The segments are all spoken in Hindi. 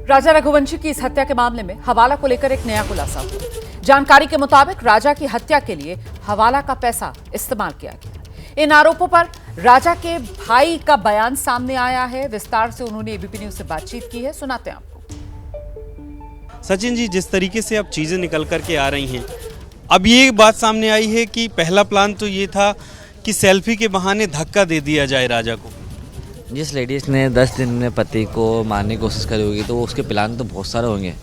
राजा रघुवंशी की इस हत्या के मामले में हवाला को लेकर एक नया खुलासा हुआ। जानकारी के मुताबिक राजा की हत्या के लिए हवाला का पैसा इस्तेमाल किया गया। इन आरोपों पर राजा के भाई का बयान सामने आया है। विस्तार से उन्होंने एबीपी न्यूज से बातचीत की है, सुनाते हैं आपको। सचिन जी, जिस तरीके से अब चीजें निकल करके आ रही हैं, अब ये बात सामने आई है कि पहला प्लान तो ये था कि सेल्फी के बहाने धक्का दे दिया जाए राजा को। जिस लेडीज़ ने 10 दिन में पति को मारने की कोशिश करी होगी तो उसके प्लान तो बहुत सारे होंगे।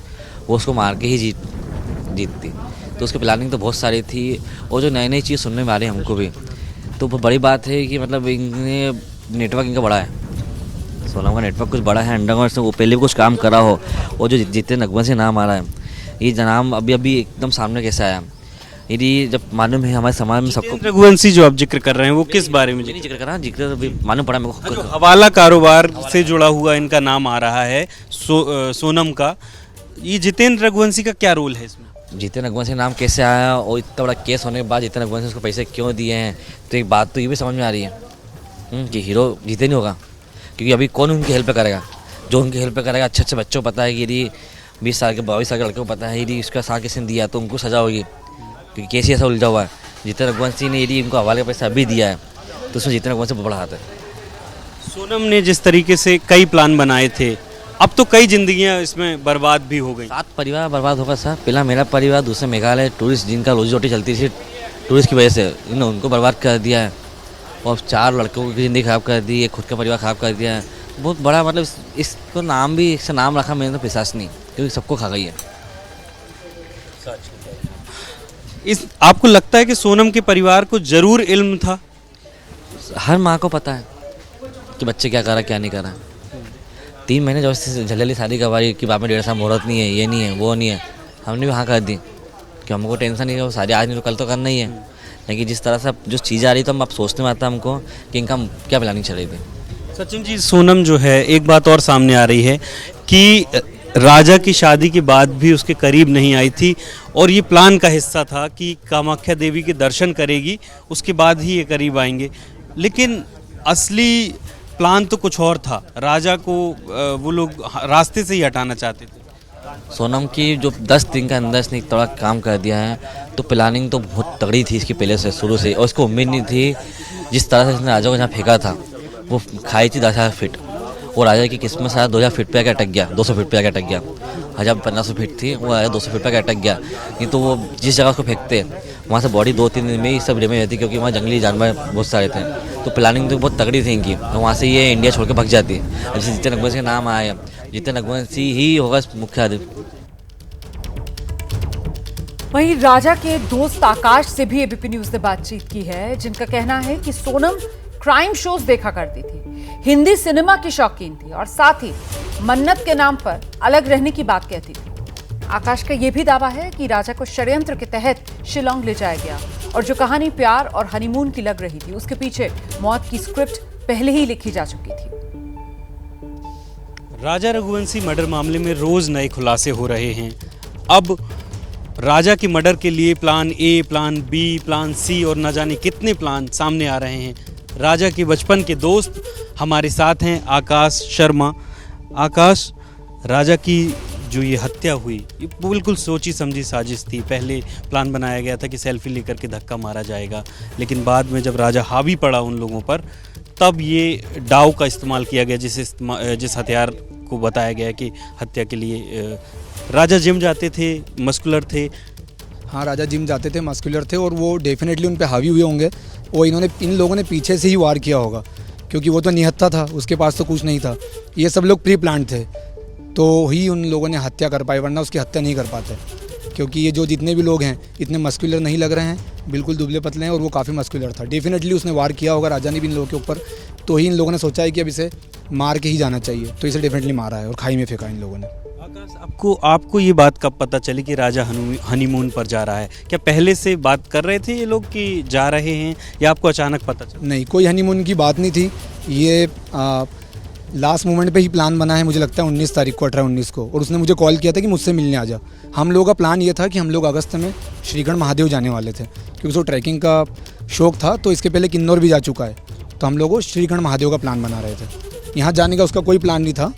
वो उसको मार के ही जीतती, तो उसकी प्लानिंग तो बहुत सारी थी। और जो नई नई चीज़ सुनने में आ रही है हमको भी, तो बड़ी बात है कि मतलब इनने नेटवर्क इनका बड़ा है। सोनम का नेटवर्क कुछ बड़ा है अंडरग्राउंड से, वो पहले भी कुछ काम करा हो। और जो जितेंद्र रघुवंशी नाम आ रहा है, ये नाम अभी एकदम सामने कैसे आया? यदि जब मालूम है हमारे समाज में सबको, रघुवंशी जो आप जिक्र कर रहे हैं वो किस बारे में जिक्र कर रहा है, जिक्र अभी मालूम पड़ा मेरे को। हवाला कारोबार से जुड़ा हुआ इनका नाम आ रहा है, सोनम का। ये जितेंद्र रघुवंशी का क्या रोल है इसमें? जितेंद्र रघुवंशी नाम कैसे आया और इतना बड़ा केस होने के बाद जितेंद्र रघुवंशी उसको पैसे क्यों दिए हैं? तो एक बात तो ये भी समझ में आ रही है कि हीरो जीते नहीं होगा, क्योंकि अभी कौन उनकी हेल्प करेगा? जो उनकी हेल्प करेगा अच्छे अच्छे बच्चों को पता है कि यदि 20 साल के 22 साल के लड़के को पता है यदि इसका साथ किसी ने दिया तो उनको सजा होगी, क्योंकि केस ही ऐसा उलझा हुआ है। जितेंद्र रघुवंशी ने यदि इनको हवाले का पैसा अभी दिया है तो उसमें जितेंद्र रघुवंशी बहुत बड़ा हाथ है। सोनम ने जिस तरीके से कई प्लान बनाए थे, अब तो कई जिंदगियां इसमें बर्बाद भी हो गई। 7 परिवार बर्बाद होगा सर। पहला मेरा परिवार, दूसरा मेघालय टूरिस्ट, जिनका रोजी रोटी चलती थी टूरिस्ट की वजह से, इन्होंने उनको बर्बाद कर दिया है। और 4 लड़कों की ज़िंदगी ख़राब कर दी है, खुद का परिवार ख़राब कर दिया है। बहुत बड़ा मतलब इसको नाम भी इसका नाम रखा मैंने तो पिशाचनी, क्योंकि सबको खा गई है। आपको लगता है कि सोनम के परिवार को जरूर इल्म था? हर माँ को पता है कि बच्चे क्या कर रहा है क्या नहीं कर रहा है। 3 महीने जब से जल्दी शादी करवाई कि बाप में 1.5 साल मुहूर्त नहीं है, ये नहीं है, वो नहीं है, हमने भी हाँ कर दी कि हमको टेंशन नहीं है, वो शादी आज नहीं तो कल तो करना ही है। लेकिन जिस तरह से जो चीज़ आ रही तो हम अब सोचने में आता हमको कि इनका क्या प्लानिंग चल रही थी। सचिन जी, सोनम जो है, एक बात और सामने आ रही है कि राजा की शादी के बाद भी उसके करीब नहीं आई थी और ये प्लान का हिस्सा था कि कामाख्या देवी के दर्शन करेगी, उसके बाद ही ये करीब आएंगे। लेकिन असली प्लान तो कुछ और था। राजा को वो लोग रास्ते से ही हटाना चाहते थे। सोनम की जो 10 दिन के अंदर इसने इतना काम कर दिया है, तो प्लानिंग तो बहुत तगड़ी थी इसकी पहले से, शुरू से। और इसको उम्मीद नहीं थी जिस तरह से इसने राजा को जहाँ फेंका था, वो खाई थी 10,000 फीट। और राजा की किस्मत सारा 2,000 फीट पे आके अटक गया, 200 फीट पे आके अटक गया। 1,500 फीट थी, वो राजा 200 फीट पे आके अटक गया। नहीं तो वो जिस जगह उसको फेंकते वहाँ से बॉडी 2-3 दिन में ही सब डैमेज रहती, क्योंकि वहाँ जंगली जानवर बहुत सारे थे। तो प्लानिंग तो बहुत तगड़ी थी इनकी, तो वहाँ से ये इंडिया छोड़ के भाग जाती। जैसे जितेंद्र रघुवंशी का नाम आया, जितेंद्र रघुवंशी ही होगा मुख्य आदमी। वहीं राजा के दोस्त आकाश से भी एबीपी न्यूज ने बातचीत की है, जिनका कहना है कि सोनम क्राइम शोज देखा करती थी, हिंदी सिनेमा की शौकीन थी और साथ ही मन्नत के नाम पर अलग रहने की बात कहती थी। आकाश का यह भी दावा है कि राजा को षड्यंत्र के तहत शिलोंग ले जाया गया और जो कहानी प्यार और हनीमून की लग रही थी, उसके पीछे मौत की स्क्रिप्ट पहले ही लिखी जा चुकी थी। राजा रघुवंशी मर्डर मामले में रोज नए खुलासे हो रहे हैं। अब राजा के मर्डर के लिए plan A, plan B, plan C और न जाने कितने प्लान सामने आ रहे हैं। राजा के बचपन के दोस्त हमारे साथ हैं, आकाश शर्मा। आकाश, राजा की जो ये हत्या हुई, ये बिल्कुल सोची समझी साजिश थी। पहले प्लान बनाया गया था कि सेल्फी लेकर के धक्का मारा जाएगा, लेकिन बाद में जब राजा हावी पड़ा उन लोगों पर, तब ये डाव का इस्तेमाल किया गया, जिस हथियार को बताया गया कि हत्या के लिए। राजा जिम जाते थे, मस्कुलर थे। हाँ, राजा जिम जाते थे, मस्कुलर थे और वो डेफिनेटली उन पे हावी हुए होंगे। और इन लोगों ने पीछे से ही वार किया होगा, क्योंकि वो तो निहत्था था, उसके पास तो कुछ नहीं था। ये सब लोग प्री प्लान थे, तो ही उन लोगों ने हत्या कर पाई, वरना उसकी हत्या नहीं कर पाते। क्योंकि ये जो जितने भी लोग हैं इतने मस्कुलर नहीं लग रहे हैं, बिल्कुल दुबले पतले हैं और वो काफ़ी मस्कुलर था। डेफिनेटली उसने वार किया होगा राजा ने भी इन लोगों के ऊपर, तो ही इन लोगों ने सोचा है कि अब इसे मार के ही जाना चाहिए, तो इसे डेफिनेटली मारा है और खाई में फेंका इन लोगों ने। आकाश, आपको ये बात कब पता चली कि राजा हनीमून पर जा रहा है? क्या पहले से बात कर रहे थे ये लोग कि जा रहे हैं, या आपको अचानक पता चला? नहीं, कोई हनीमून की बात नहीं थी। ये लास्ट मोमेंट पे ही प्लान बना है, मुझे लगता है 19 तारीख को, 18-19 को। और उसने मुझे कॉल किया था कि मुझसे मिलने आ जा। हम लोगों का प्लान ये था कि हम लोग अगस्त में श्रीगढ़ महादेव जाने वाले थे, क्योंकि उसको ट्रैकिंग का शौक था। तो इसके पहले किन्नौर भी जा चुका है, तो हम लोग श्रीगढ़ महादेव का प्लान बना रहे थे। यहाँ जाने का उसका कोई प्लान नहीं था।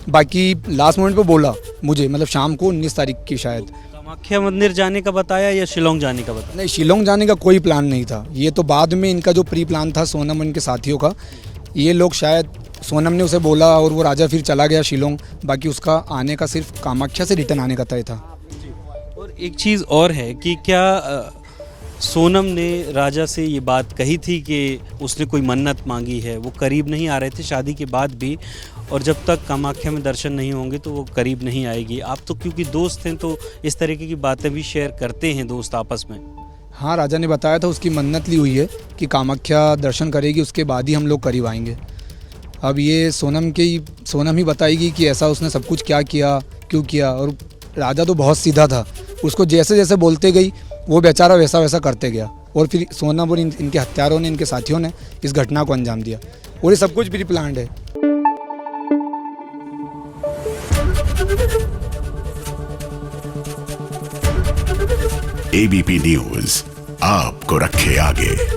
बाकी लास्ट मोमेंट पे बोला मुझे, मतलब शाम को 19 तारीख की शायद। कामाख्या मंदिर जाने का बताया या शिलोंग जाने का बताया? नहीं, शिलोंग जाने का कोई प्लान नहीं था। ये तो बाद में इनका जो प्री प्लान था सोनम और इनके साथियों का, ये लोग शायद सोनम ने उसे बोला और वो राजा फिर चला गया शिलोंग, बाकी उसका आने का सिर्फ कामाख्या से रिटर्न आने का तय था। और एक चीज़ और है कि क्या सोनम ने राजा से ये बात कही थी कि उसने कोई मन्नत मांगी है? वो करीब नहीं आ रहे थे शादी के बाद भी, और जब तक कामाख्या में दर्शन नहीं होंगे तो वो करीब नहीं आएगी। आप तो क्योंकि दोस्त हैं तो इस तरीके की बातें भी शेयर करते हैं दोस्त आपस में। हाँ, राजा ने बताया था उसकी मन्नत ली हुई है कि कामाख्या दर्शन करेगी उसके बाद ही हम लोग करीब आएंगे। अब ये सोनम ही बताएगी कि ऐसा उसने सब कुछ क्या किया, क्यों किया। और राजा तो बहुत सीधा था, उसको जैसे जैसे बोलते गई वो बेचारा वैसा वैसा करते गया, और फिर सोनम और इनके हत्यारों ने, इनके साथियों ने इस घटना को अंजाम दिया, और ये सब कुछ प्री प्लान्ड है। एबीपी न्यूज़ आपको रखे आगे।